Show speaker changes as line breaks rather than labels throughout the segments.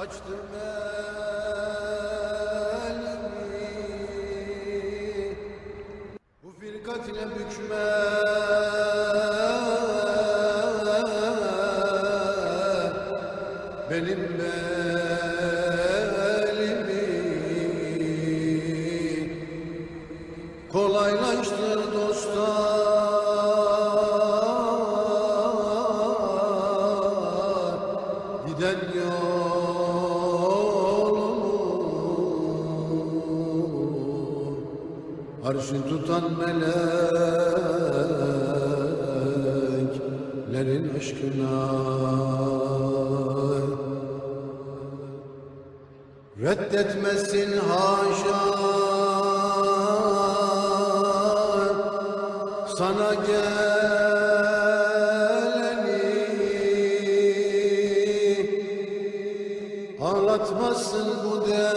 açtım elimi, bu firkat ile bükme benim belimi, kolaylaştır dostlar giden yolumu, arşı tutan meleklerin aşkına. Reddetmesin haşa sana geleni, ağlatmasın bu dert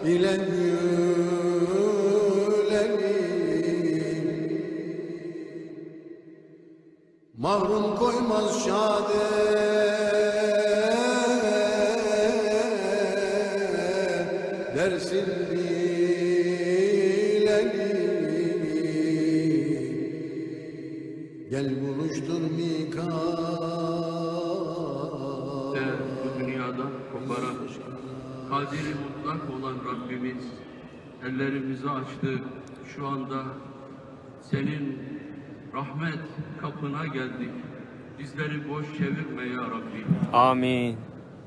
ile güleni, mahrum koymaz şad dersin bileni, gel buluştur mikal.
Bu dünyadan koparan, kadiri mutlak olan Rabbimiz ellerimizi açtı. Şu anda senin rahmet kapına geldik. Bizleri boş çevirme ya Rabbi.
Amin.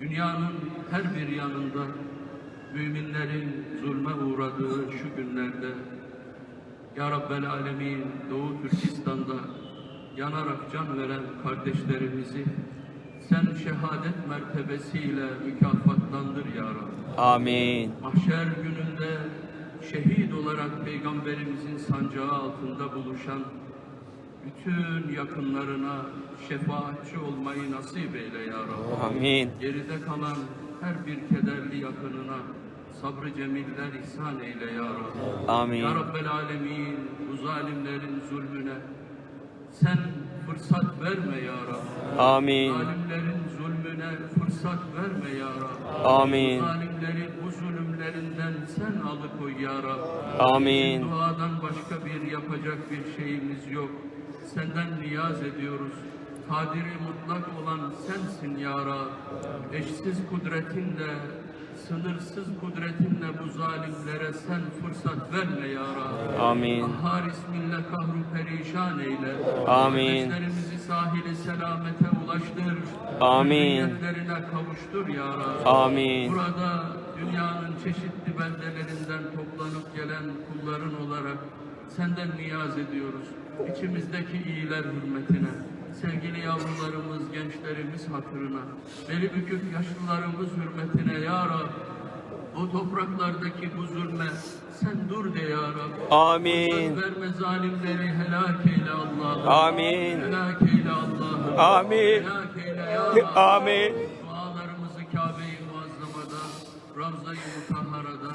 Dünyanın her bir yanında müminlerin zulme uğradığı şu günlerde ya Rabbel Alemin, Doğu Türkistan'da yanarak can veren kardeşlerimizi sen şehadet mertebesiyle mükafatlandır ya Rabbi.
Amin.
Mahşer gününde şehit olarak Peygamberimizin sancağı altında buluşan bütün yakınlarına şefaatçi olmayı nasip eyle ya Rabbi.
Amin.
Geride kalan her bir kederli yakınına sabrı cemiller ihsan eyle ya Rabbi.
Amin.
Ya Rabbel Alemin, bu zalimlerin zulmüne sen fırsat verme ya Rabbi.
Amin.
Zalimlerin zulmüne fırsat verme ya Rabbi.
Amin.
Zalimleri bu zulümlerinden sen alıkoy ya Rabbi.
Amin.
Bizim duadan başka bir yapacak bir şeyimiz yok. Senden niyaz ediyoruz. Kadiri mutlak olan sensin ya Rabbi. Eşsiz kudretinle, sınırsız kudretinle bu zalimlere sen fırsat verme ya Rabbi.
Amin.
Ahhar isminle kahru perişan eyle.
Amin.
Kardeşlerimizi sahili selamete ulaştır.
Amin.
Hürriyetlerine kavuştur ya Rabbi.
Amin.
Burada dünyanın çeşitli beldelerinden toplanıp gelen kulların olarak senden niyaz ediyoruz. İçimizdeki iyiler hürmetine, sevgili yavrularımız, gençlerimiz hatırına, beli bükük yaşlılarımız hürmetine ya Rabbi, o topraklardaki bu zulme sen dur de ya Rabbi.
Amin.
Fırsat verme zalimleri, helak eyle Allah'ım.
Amin.
Helak eyle Allah'ım.
Amin.
Helak eyle ya Rabbi.
Amin.
Dualarımızı Kabe-i Muazzama'da, Ravza-i Mutahhara'da,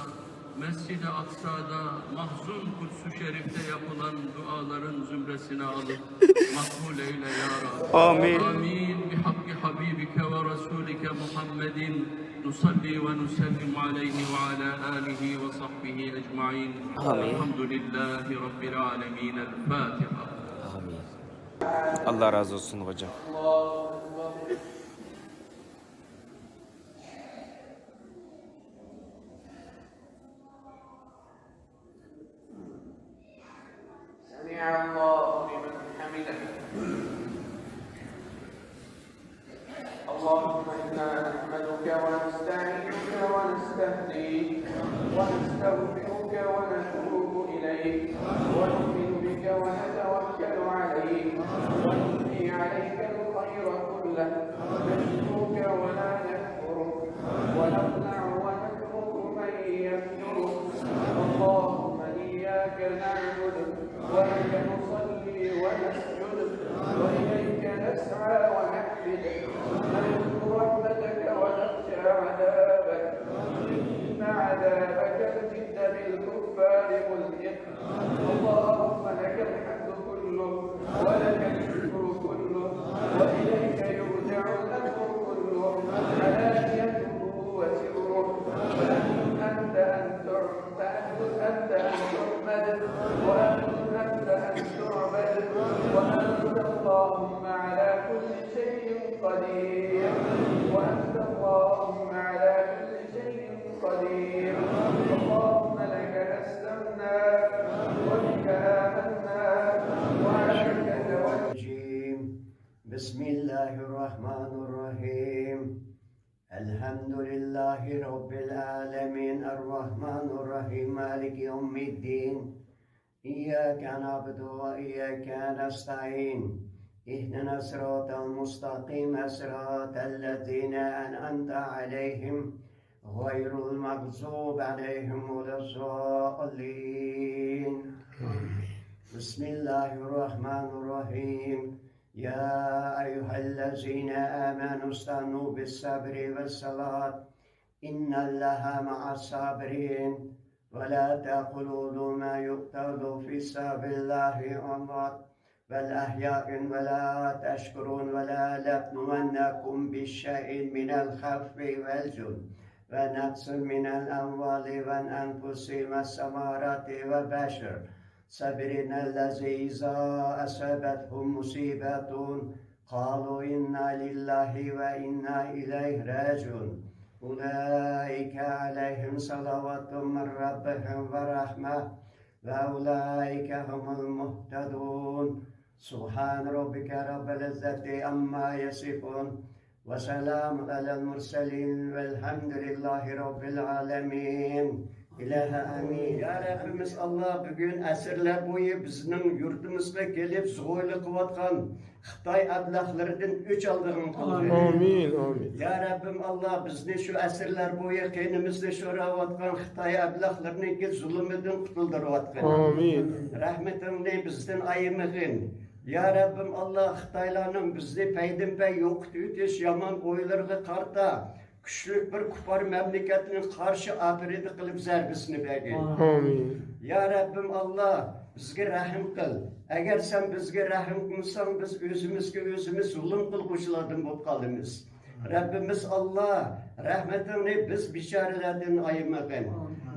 Mescid-i Aksa'da, Mahzun Kudüs-ü Şerif'te yapılan duaların zümresine alıp makbul eyle ya Rabbi.
Amin.
Amin. Bihakki Habibike ve Resulike Muhammedin nusalli ve nusellim aleyhi ve ala alihi ve sahbihi ecmain.
Amin.
Elhamdülillahi Rabbil alemin. El Fatiha.
Amin. Allah razı olsun hocam.
سمع الله لمن حمده اللهم إنا نحمدك ونستعينك ونستهديك ونستغفرك ونتوب إليك ونؤمن بك ونتوكل عليك ونثني عليك الخير كله نشكرك ولا نكفرك ونخلع ونترك من يكفرك اللهم إياك نعبد ولك نصلي ونسجد وإليك نسعى ونحفد نرجو رحمتك ونخشى عذابك إن عذابك الجد بالكفار ملحق اللهم لك الحمد كله ولك الشكر كله
الرحيم مالك يوم الدين إياك نعبد وإياك نستعين اهدنا الصراط المستقيم صراط الذين أنعمت عليهم غير المغضوب عليهم ولا الضالين بسم الله الرحمن الرحيم يا أيها الذين آمنوا استعينوا بالصبر والصلاة إن الله مع الصابرين ولا تقولوا ما يقتل في سبيل الله أموات بل أحياء ولا تشكرون ولا نبلونكم بشيء من الخوف والجوع ونقص من الأموال والأنفس والثمرات وبشر صابرين الذين إذا أصابتهم مصيبة قالوا إنا لله وإنا إليه راجعون أولئك عليهم صلوات من ربهم ورحمة وأولئك هم المهتدون سبحان ربك رب العزة عما يصفون وسلام على المرسلين والحمد لله رب العالمين. İlahi amin. Ya Rabbimiz Allah bugün asırlar boyu bizning yurtimizga kelib zo'ylik qilayotgan Xitoy ablahlardan o'ch aldığın qildi.
Amin, amin.
Ya Rabbim Allah bizni şu asırlar boyu qeynimizda sho'rayotgan Xitoy ablahlarning zulmidan qutuldirayotgan.
Amin.
Rahmetinle bizden ayımığın. Ya Rabbim Allah Xitoylarning bizni paydinpay yo'qitib o'tish yomon o'ylarga qarta küçük bir kupar memleketine karşı afiridi kılıp zerbisini bergin.
Amin.
Ya Rabbim Allah bizge rahim kıl. Eğer sen bizge rahim kılsan biz özümüz zulüm kılgıçladın bu kalımız. Rabbimiz Allah rahmetini biz biçarelerden ayırmakın.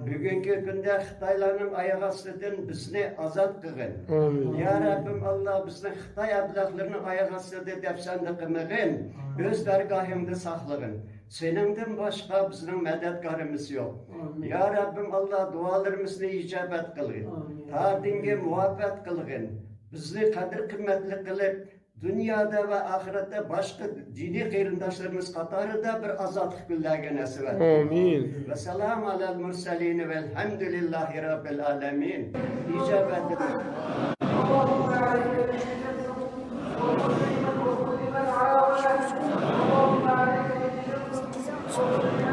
Bugünkü günde Xitaylarning ayağı astidan bizni azat kılın.
Amin.
Ya Rabbim Allah bizni Xitay ablahlarının ayağı astidan depsende kılmagın. Öz dergahimde saklagın. Seningden başka bizim medetkarımız yok. Amin. Ya Rabbim Allah dualarımızı icabet kılın. Ta dinge muhabbet kılın. Bizi kadir kıymetli kılıp dünyada ve ahirette başka dini kıyırdaşlarımız katarında bir azatlık güllâge nasip et.
Amin.
Ve selamu alel murseline velhamdülillahi rabbil alemin. İcabet edin.
Thank you.